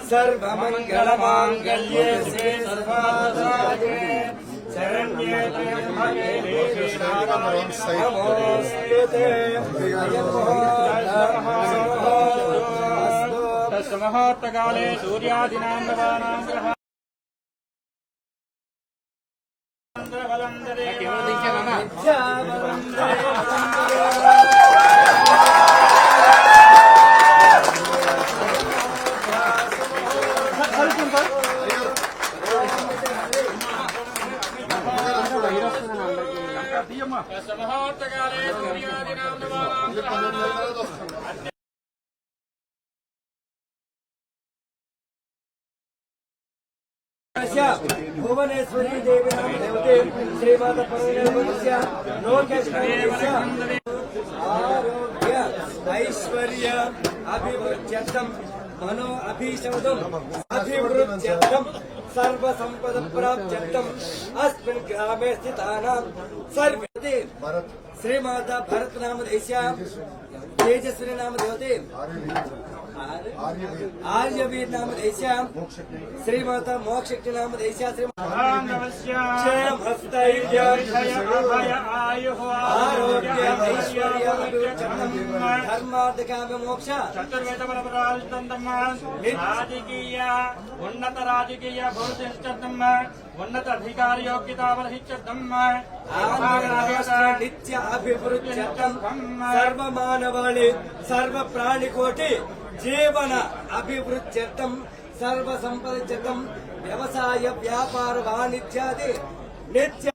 सर्वमंगलमांगल्ये शिवे सर्वासाधे शरण्ये त्र्यंबके देवी नमोस्तुते। तस्महात्तकाले सूर्यादीनां नवानां ग्रहाणां भुवनेश्वरी देवी नाम देवते श्रीमाता परमेश्वरस्य लोकेश्वरी आरोग्य ऐश्वर्य अभिवृद्ध्यर्थं मनो अभिषौधम् अभिवृद्ध्यर्थं सर्व संपद प्राप्त्यर्थम् अस्मिन् ग्रामे स्थितानां सर्वे श्रीमाता भरत नाम देश्या तेजस्वी नाम देवते आर्यवीर नाम देश्या श्रीमाता मोक्षशक्ति नाम देश्या आरोग्य ऐश्वर्य धर्मार्थ काम मोक्ष राजकीय उन्नत राजकीय भविष्यम् उन्नत अधिकार योग्यता नित्य अभिवृद्ध्यर्थं सर्व मानवाणि सर्व प्राणिकोटि जीवन अभिवृद्ध्यर्थं सर्व संपदत्यर्थं व्यवसाय व्यापार वाणिज्यादि नित्य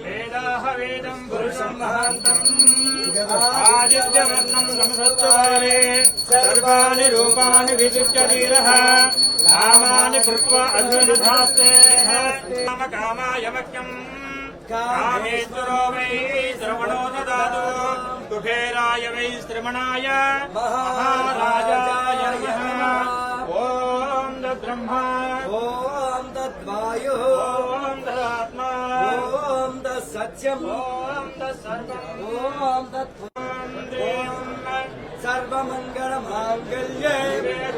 वेदाः वेदं पुरुषं महान्तम् आदित्यवर्णं संसत्वारे सर्वाणि रूपाणि विचित्य वीरः नामानि कृत्वा अध्वनिधास्ते कामाय मह्यम् कामेश्वरो वै श्रवणो ददातु कुबेराय वै श्रवणाय महाराजाय नमः। ॐ तद्ब्रह्मा ॐ तद्वायुः ॐ तदात्मा ॐ तत्सत्यम् ॐ तत्सर्वम् ॐ तत्पुरुषं सर्वमङ्गलमाङ्गल्ये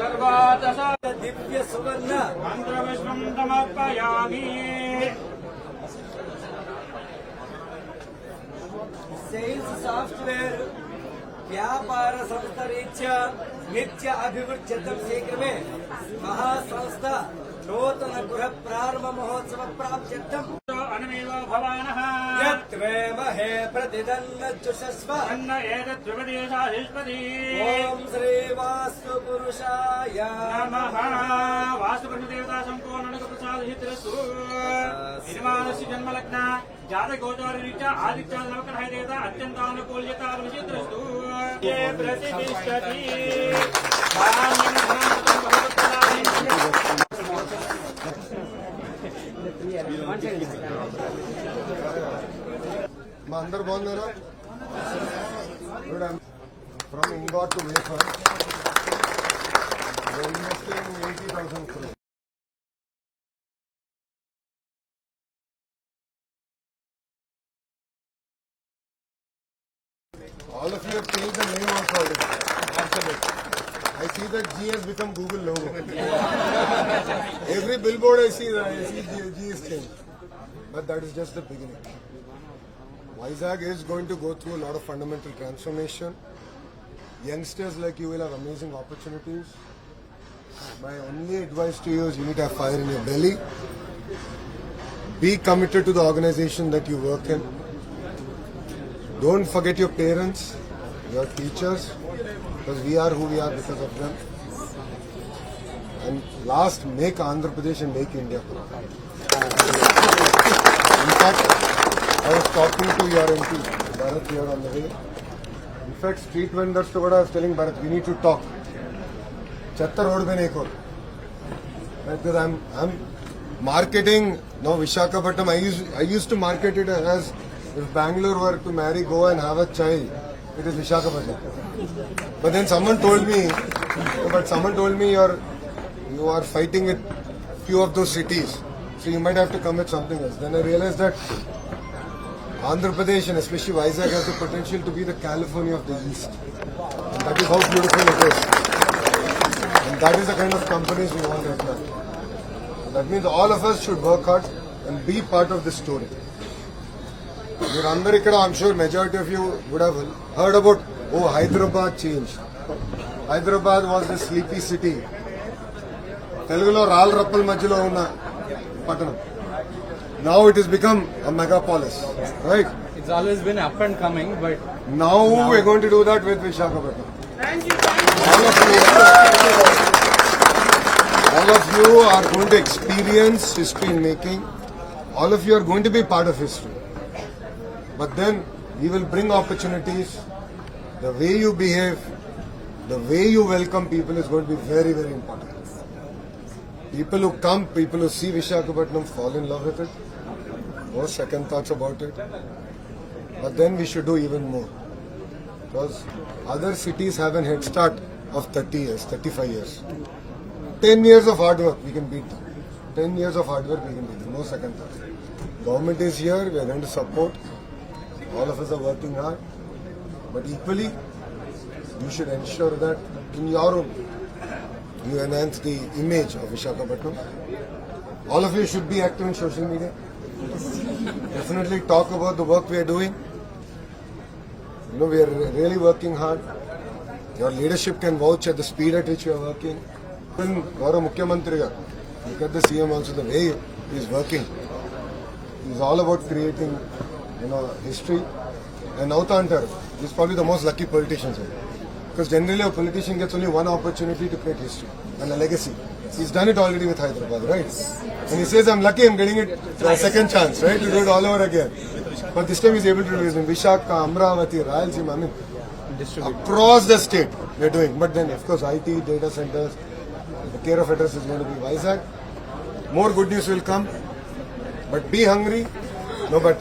सर्वादश दिव्य सुवर्ण मन्त्रविश्वं समर्पयामि। सेल्स सॉफ्टवेयर व्यापार संस्थारीत्या नित्य अभिवृद्ध्यर्थं शीघ्रमे महासंस्था नूतन गृह प्रारंभ महोत्सव प्राप्त्यर्थम् अनमेव भवानः यत्त्वेमहे प्रतिदन्न जुषस्व अन्न एतद्विपदेशाधिष्पति। ॐ श्री वास्तुपुरुषाय नमः। वास्तुपुरुषदेवता सम्पूर्णप्रसादहितरस्तु। निर्माणस्य जन्मलग्न जातगोचाररीत्या आदित्य नवग्रह देवता अत्यन्तानुकूल्यता विचित्रस्तु। ये प्रतिष्ठति మా అందరు బాగున్నారా? From ingot to wafer investing 80,000 crores. All of you have changed the name also already. Absolutely. I see that G has become Google logo. Every billboard I see G is changed. But that is just the beginning. Vizag is going to go through a lot of fundamental transformation. Youngsters like you will have amazing opportunities. My only advice to you is you need to have fire in your belly. Be committed to the organization that you work in. Don't forget your parents, your teachers, because we are who we are because of them. And last, make Andhra Pradesh and make India proud. In fact, I was talking to your MP, Bharat, here on the way. In fact, street vendors to what I was telling Bharat, we need to talk. Chatta road mein nahi khol. Because I'm marketing now Visakhapatnam. I used to market it as if Bangalore were to marry, go and have a child, it is Visakhapatnam. But then someone told me you are fighting with few of those cities, so you might have to come with something else. Then I realized that Andhra Pradesh and especially Vizag has the potential to be the California of the East. And that is how beautiful it is. And that is the kind of companies we want to attract. That means all of us should work hard and be part of this story. I'm sure majority of you would have heard about, oh, Hyderabad changed. Hyderabad was the sleepy city. Telugulo Ral Rappal Majilo Unna Pattanam. Now it has become a megapolis, right? It's always been up and coming, but Now we're going to do that with Visakhapatnam. Thank you. All of you are going to experience history in making. All of you are going to be part of history. But then we will bring opportunities. The way you behave, the way you welcome people is going to be very, very important. People who come, people who see Visakhapatnam fall in love with it. No second thoughts about it. But then we should do even more. Because other cities have a head start of 30 years, 35 years. 10 years of hard work, we can beat them. 10 years of hard work, we can beat them. No second thoughts. Government is here, we are going to support. All of us are working hard. But equally, you should ensure that in your own, you enhance the image of Visakhapatnam. All of you should be active in social media. Definitely talk about the work we are doing. You know, we are really working hard. Your leadership can vouch at the speed at which you are working. Even Gaurav Mukhyamantri garu, look at the CM also, the way he is working. He is all about creating, history. And Nautantar is probably the most lucky politician. Because generally a politician gets only one opportunity to create history and a legacy. He's done it already with Hyderabad, right? And he says, I'm lucky I'm getting it a second chance, right? To do it all over again. But this time he's able to do it in Vishaka, Amravati, Rayalaseema, across the state we're doing. But then, of course, IT, data centers, the care of address is going to be Vizag. More good news will come. But be hungry. No, but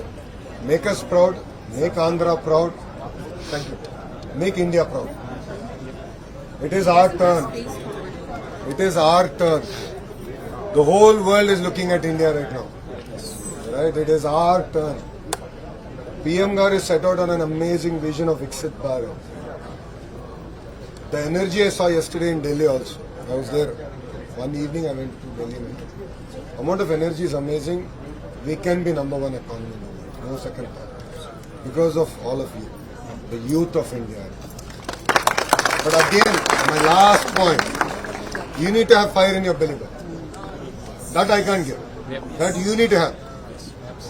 make us proud. Make Andhra proud. Thank you. Make India proud. It is our turn. It is our turn. The whole world is looking at India right now. Right? It is our turn. PM Gar is set out on an amazing vision of Viksit Bharat. The energy I saw yesterday in Delhi also. I was there. One evening I went to Delhi. Amount of energy is amazing. We can be number one economy in the world. No second thought. Because of all of you. The youth of India. But again, my last point. You need to have fire in your belly button. That I can't give. That you need to have.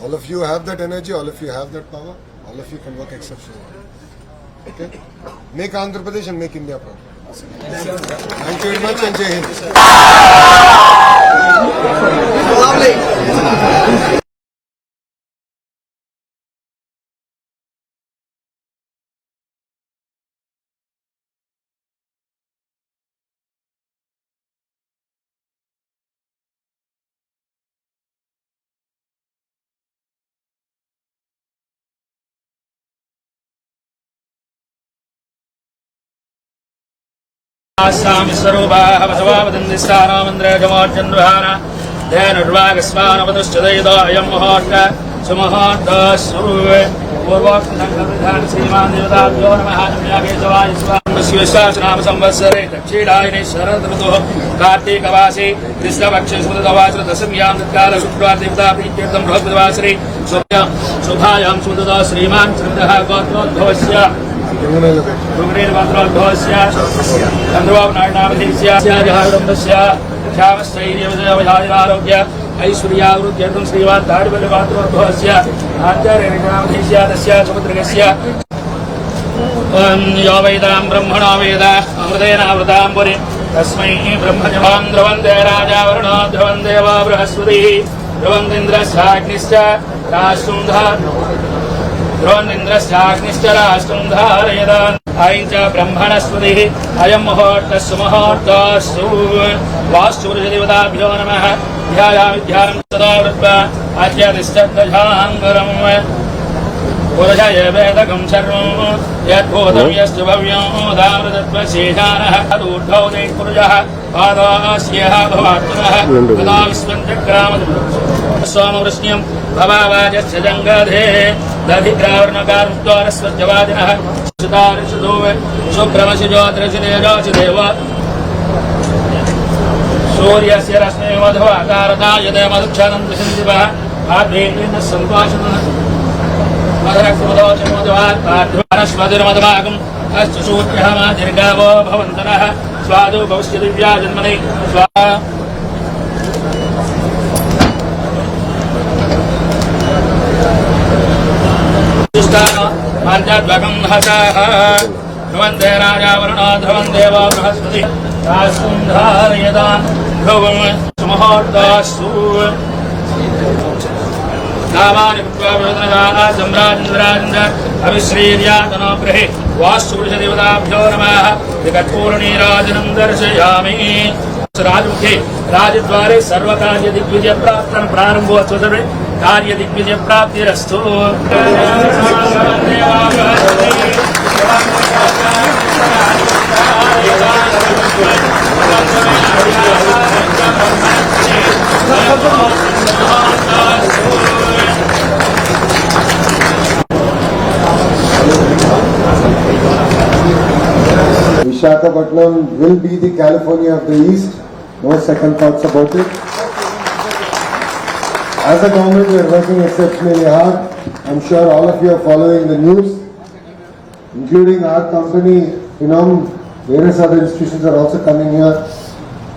All of you have that energy, all of you have that power, all of you can work exceptionally. Okay? Make Andhra Pradesh and make India proud. Thank you very much and Jai Hind. Sam Sarubah Havasavadandi Sanamandra Jamachandvana Dhanurvagasmanavadustadayada Ayamuhata Sumahata Suruve Urvaknakavridhan Sriman Devadabhyo Namahanamyageshwayasva Sivasasnam Samvatsare Takshidayani Sharadruto Kartikavasi Krishnavaksha Sudadavasra Dasamyam Tatkala Sukra Devata Prityardam Bhagavasri Subhayam Sudada Sriman Sridaha Gotrodhavasya Gugrir Vandrodhavasya Chandravab Narnavadhisya Jaharadamdasya Shyamastairya Vijayavajayararogya Aishwarya Vrudhyardam Srivat Dhadivali Vandrodhavasya Acharya Rinavadhisya Dasya Sumudragasya Yo Vedam Brahmana Veda Amridena Vrdamburi Tasmai Brahmajavam Dravande Raja Varuna Dravandeva Brahaswati Dravandindrasya Agnisya Rashundha Dronindra-Shagnishtara Sundharayadan Aincha Brahmanaswati Ayam Muhurta Sumuhurta Vastu-Devadabhyo Namaha Dhyaya Vidhyaram Sada Vritva Atyadistadhajangaram पुरुषय वेदकं सर्वं यद्भूतं यश्च भव्यं दामृतत्वशेषानः तदूर्ध्वौ दैत्पुरुषः पादास्यः भवात्मनः तदा विश्वं चक्रामः सोमवृष्ण्यं भवावाजस्य जङ्गधे दधिग्रावर्णकारमुद्वारस्वज्जवादिनः सुतारिषुतो शुभ्रमशिजोद्रशिदेव सूर्यस्य रश्मिमधुवाकारताय देवमधुक्षानन्दशिवः आद्वेन्द्र सन्पाशनः मधुरक्षमदोचमोदवात्पाध्वनस्मधुरमधुभागम् अस्तु सूर्यः मा दीर्घावो भवन्तनः स्वादो भवस्य दिव्या जन्मने स्वाहा पाञ्चद्वकं हसः ध्रुवन्ते राजा वरुणो ध्रुवं देवो बृहस्पतिः राष्ट्रं धारयतां ध्रुवं सुमुहूर्तास्तु नामानि पुत्वा सम्राजेन्द्राजेन्द्र अभिश्रीर्यातनो गृहे वास्तुपुरुषदेवताभ्यो नमः विकटपूर्णीराजनं दर्शयामि राजमुखे राजद्वारे सर्वकार्यदिग्विजयप्राप्तं प्रारम्भोऽस्तु सर्वे कार्यदिग्विजयप्राप्तिरस्तु Visakhapatnam will be the California of the East. No second thoughts about it. As a government, we are working exceptionally hard. I'm sure all of you are following the news, including our company. Various other institutions are also coming here.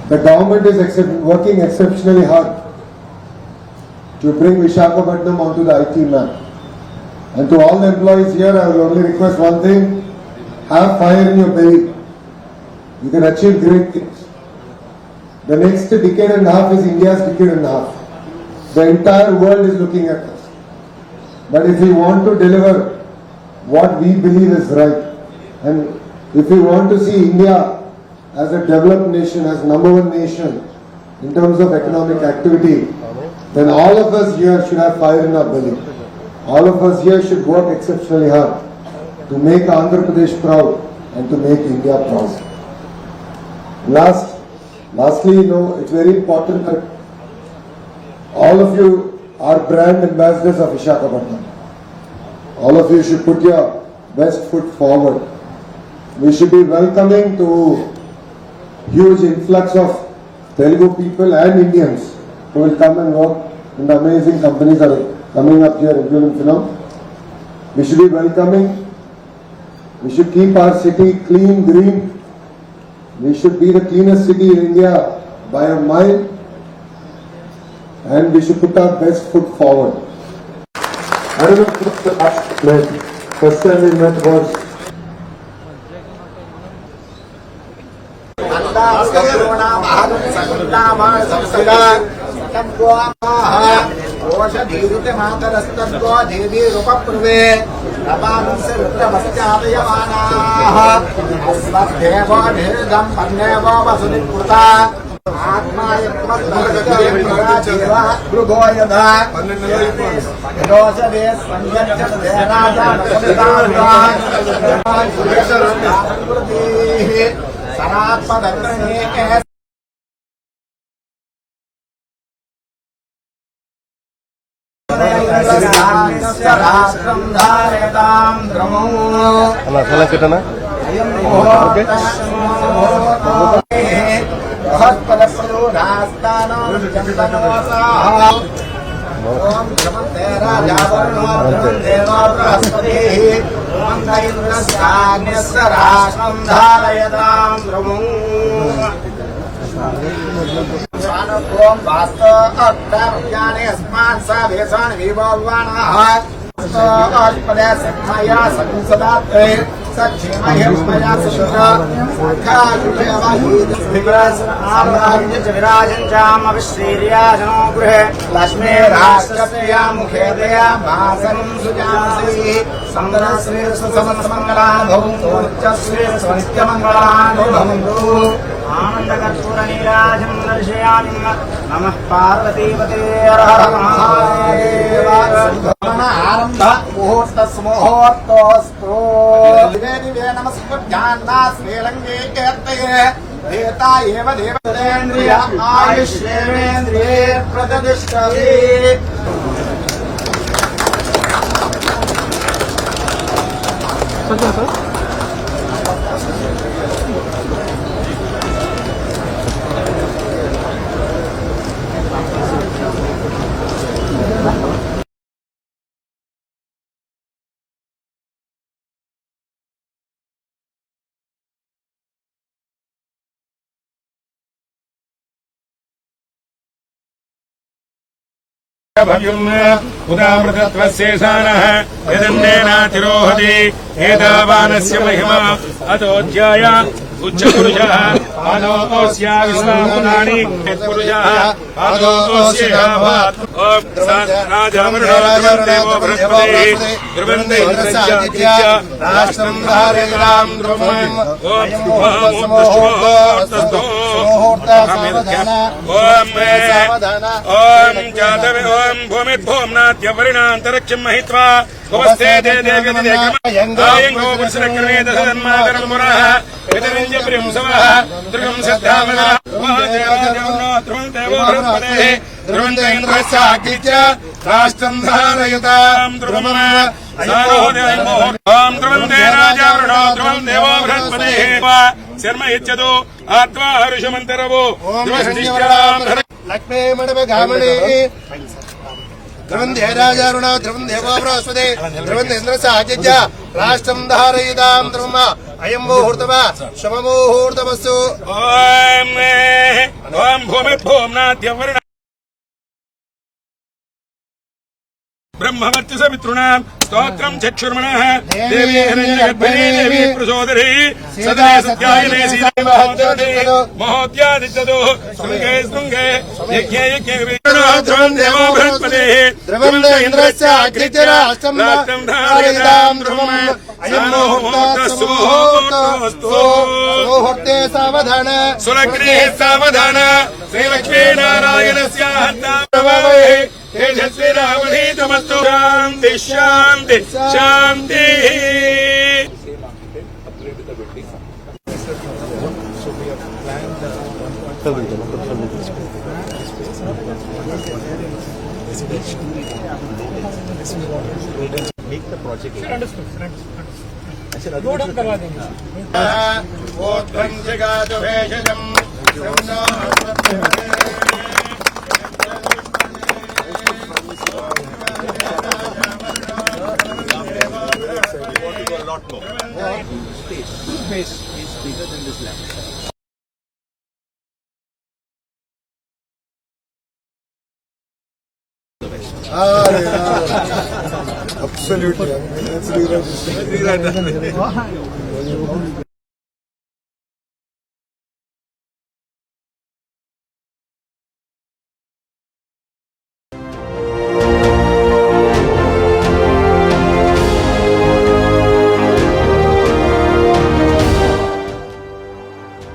The government is working exceptionally hard to bring Visakhapatnam onto the IT map. And to all the employees here, I will only request one thing: have fire in your belly. You can achieve great things. The next decade and a half is India's decade and a half. The entire world is looking at us. But if we want to deliver what we believe is right, and if we want to see India as a developed nation, as #1 nation in terms of economic activity, then all of us here should have fire in our belly. All of us here should work exceptionally hard to make Andhra Pradesh proud and to make India proud. Lastly, it's very important that all of you are brand ambassadors of Visakhapatnam. All of you should put your best foot forward. We should be welcoming to huge influx of Telugu people and Indians who will come and work in the amazing companies that are coming up here, including Finam. We should be welcoming. We should keep our city clean, green. We should be the cleanest city in India by a mile. And we should put our best foot forward. I don't know if the first time we met was Lakshmi राष्ट्रप्रिया मुखे दया भासनं सुजासी संगरश्री सुसमंगलान् भवन्तु नित्यश्री नित्यमंगलान् भवन्तु आनन्दकर्पूरनीराजं दर्शयामि नमः पार्वतीपते हर हर महादेव आरम्भ मुहूर्तस्मुहूर्तोऽस्तु दिवे दिवे नमस्कृत्यान्ना श्रीलङ्के कीर्तये देवता एव देवतेन्द्रिय आयुष्येवेन्द्रिये प्रतिष्ठते भव्यम् उदामृतत्वस्येषानः यदन्नेनातिरोहति एतावानस्य महिमा अतोऽध्याय उच्चपुरुषः पादोऽस्य विश्वामुदानि पुरुषः पादोऽस्य यावत् राजामृणो बृहस्पतिः ध्रुवन्ते इन्द्रस्यादित्य राष्ट्रम् धारयताम् ध्रुवम् ॐ जातवे ॐ भूमिर्भूम्नाद्यवरिणान्तरिक्षम् महित्वा उपस्थे ते देव्यतिदेकमयङ्गो पुरुषरक्रमे दशधन्माकरम् पुनः पितरिञ्ज प्रिंसवः ध्रुवम् श्रद्धावनः ध्रुवम् देवो बृहस्पतिः ध्रुवन्ते इन्द्रस्याग्निश्च राष्ट्रम् धारयताम् ध्रुवम् ॐ ध्रुवन्ते राजावृणो ध्रुवम् देवो बृहस्पतिः शर्म इच्छतु आत्मा हर्षमन्तरवो लक्ष्मी मणिमगामणि ध्रुवन्ते राजारुण ध्रुवम् देवो बृहस्पतिः ध्रुवन्ते इन्द्रस्य आदित्य राष्ट्रम् धारयताम् ध्रुवम् अयम् मुहूर्तः शुभमुहूर्तमस्तु ॐ भूमिर्भूम्नाद्यवर्ण ब्रह्मवर्चसमितॄणाम् स्तोत्रम् चक्षुर्मणः देवी हिरण्यगर्भिणी देवी प्रचोदरी सदा सत्यायने महोद्यादित्यदो शृङ्गे शृङ्गे यज्ञे यज्ञे ध्रुवम् देवो बृहस्पतिः ध्रुवम् इन्द्रस्य अग्निश्च राष्ट्रम् धारयताम् ध्रुवम् अयम् मुहूर्तस्तु मुहूर्ते सावधान सुलग्नेः सावधान श्रीलक्ष्मीनारायणस्य हस्तावहे तेजस्वी रावणीतमस्तु शान्ति शान्ति शान्तिः make the project. Understood. I said, Load up करवा देंगे. a lot more. Space is bigger than this land. Absolutely. Let's rewrite this.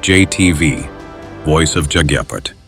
JTV, Voice of Jagyapat.